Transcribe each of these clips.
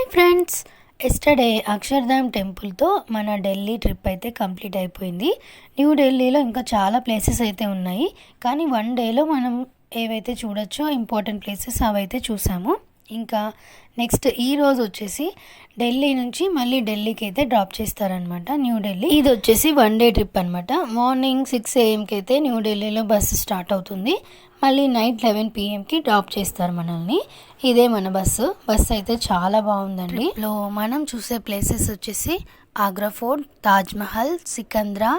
Hi friends, yesterday Akshardham టెంపుల్తో మన Delhi trip అయితే complete అయిపోయింది. న్యూ ఢిల్లీలో ఇంకా చాలా ప్లేసెస్ అయితే ఉన్నాయి, కానీ వన్ డేలో మనం ఏవైతే చూడొచ్చో ఇంపార్టెంట్ ప్లేసెస్ అవైతే చూసాము. ఇంకా నెక్స్ట్ ఈరోజు వచ్చేసి ఢిల్లీ నుంచి మళ్ళీ ఢిల్లీకి అయితే డ్రాప్ చేస్తారనమాట. న్యూ ఢిల్లీ ఇది వచ్చేసి వన్ డే ట్రిప్ అనమాట. మార్నింగ్ 6 AM అయితే న్యూ ఢిల్లీలో బస్సు స్టార్ట్ అవుతుంది. మళ్ళీ నైట్ 11 PMకి డ్రాప్ చేస్తారు మనల్ని. ఇదే మన బస్సు అయితే చాలా బాగుందండి. లో మనం చూసే ప్లేసెస్ వచ్చేసి Agra fort, Taj Mahal, Sikandra,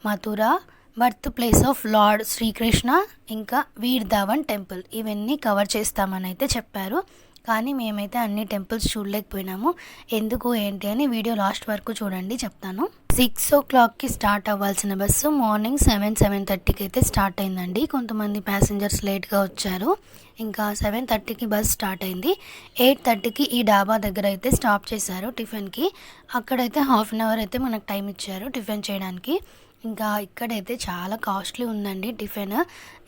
Mathura, birth place of lord Sri Krishna, ఇంకా వీర్ ధావన్ టెంపుల్, ఇవన్నీ కవర్ చేస్తామని అయితే చెప్పారు. కానీ మేమైతే అన్ని టెంపుల్స్ చూడలేకపోయినాము. ఎందుకు ఏంటి అని వీడియో లాస్ట్ వరకు చూడండి, చెప్తాను. 6 o'clockకి స్టార్ట్ అవ్వాల్సిన బస్సు మార్నింగ్ 7:30కి అయితే స్టార్ట్ అయిందండి. కొంతమంది ప్యాసింజర్స్ లేట్గా వచ్చారు. ఇంకా 7:30కి బస్ స్టార్ట్ అయింది. 8:30కి ఈ డాబా దగ్గర అయితే స్టాప్ చేశారు టిఫిన్కి. అక్కడైతే హాఫ్ అన్ అవర్ అయితే మనకు టైం ఇచ్చారు టిఫిన్ చేయడానికి. ఇంకా ఇక్కడైతే చాలా కాస్ట్లీ ఉందండి టిఫిన్.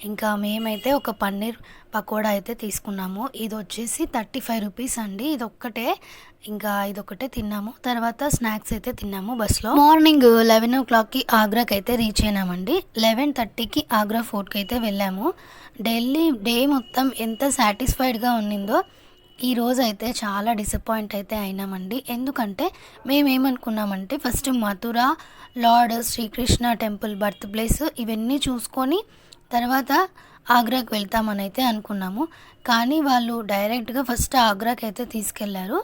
ఇంకా మేమైతే ఒక పన్నీర్ పకోడా అయితే తీసుకున్నాము. ఇది వచ్చేసి 35 రూపీస్ అండి. ఇదొక్కటే తిన్నాము. తర్వాత స్నాక్స్ అయితే తిన్నాము బస్లో. మార్నింగ్ 11 o'clockకి ఆగ్రాకి అయితే రీచ్ అయినామండి. 11:30కి ఆగ్రా ఫోర్ట్కి అయితే వెళ్ళాము. ఢిల్లీ డే మొత్తం ఎంత సాటిస్ఫైడ్గా ఉన్నిందో ఈ రోజు అయితే చాలా డిసప్పాయింట్ అయితే అయినామండి. ఎందుకంటే మేమేమనుకున్నామంటే first Mathura, lord Shri Krishna temple birth place ఇవన్నీ చూసుకొని తర్వాత ఆగ్రాకి వెళ్తామని అయితే అనుకున్నాము. కానీ వాళ్ళు డైరెక్ట్గా ఫస్ట్ ఆగ్రాకి అయితే తీసుకెళ్లారు.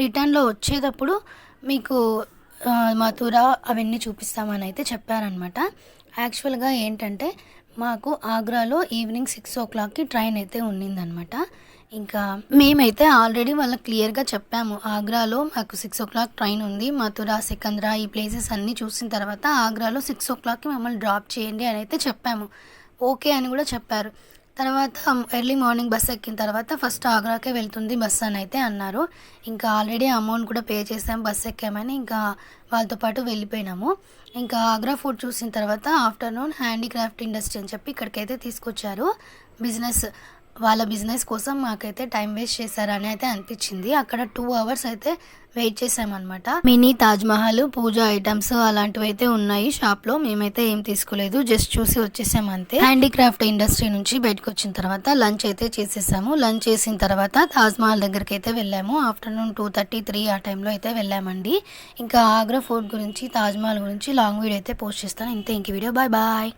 రిటర్న్లో వచ్చేటప్పుడు మీకు మథురా అవన్నీ చూపిస్తామని అయితే చెప్పారనమాట. యాక్చువల్గా ఏంటంటే మాకు ఆగ్రాలో ఈవినింగ్ 6 o'clockకి ట్రైన్ అయితే ఉన్నిందనమాట. ఇంకా మేమైతే ఆల్రెడీ వాళ్ళకి క్లియర్గా చెప్పాము, ఆగ్రాలో మాకు 6 o'clock ట్రైన్ ఉంది, మథురా, సికంద్రా ఈ ప్లేసెస్ అన్నీ చూసిన తర్వాత ఆగ్రాలో 6 o'clockకి మమ్మల్ని డ్రాప్ చేయండి అని అయితే చెప్పాము. ఓకే అని కూడా చెప్పారు. తర్వాత ఎర్లీ మార్నింగ్ బస్ ఎక్కిన తర్వాత ఫస్ట్ ఆగ్రాకే వెళ్తుంది బస్ అని అయితే అన్నారు. ఇంకా ఆల్రెడీ అమౌంట్ కూడా పే చేసాం బస్ ఎక్కామని, ఇంకా వాళ్ళతో పాటు వెళ్ళిపోయినాము. ఇంకా ఆగ్రా ఫుడ్ చూసిన తర్వాత ఆఫ్టర్నూన్ హ్యాండీక్రాఫ్ట్ ఇండస్ట్రీ అని చెప్పి ఇక్కడికైతే తీసుకొచ్చారు. వాళ్ళ బిజినెస్ కోసం మాకైతే టైం వేస్ట్ చేశారని అయితే అనిపించింది. అక్కడ 2 hours అయితే వెయిట్ చేసామన్నమాట. మినీ తాజ్మహల్, పూజా ఐటమ్స్ అలాంటివి అయితే ఉన్నాయి షాప్లో. మేమైతే ఏం తీసుకోలేదు, జస్ట్ చూసి వచ్చేసాం అంతే. హ్యాండీక్రాఫ్ట్ ఇండస్ట్రీ నుంచి బయటకు వచ్చిన తర్వాత లంచ్ అయితే చేసేసాము. లంచ్ చేసిన తర్వాత తాజ్మహల్ దగ్గరికి అయితే వెళ్ళాము. ఆఫ్టర్నూన్ 2:33 ఆ టైంలో అయితే వెళ్ళామండి. ఇంకా ఆగ్రా ఫోర్ట్ గురించి, తాజ్మహల్ గురించి లాంగ్ వీడియో అయితే పోస్ట్ చేస్తాను. ఇంతే ఇంక వీడియో. బాయ్.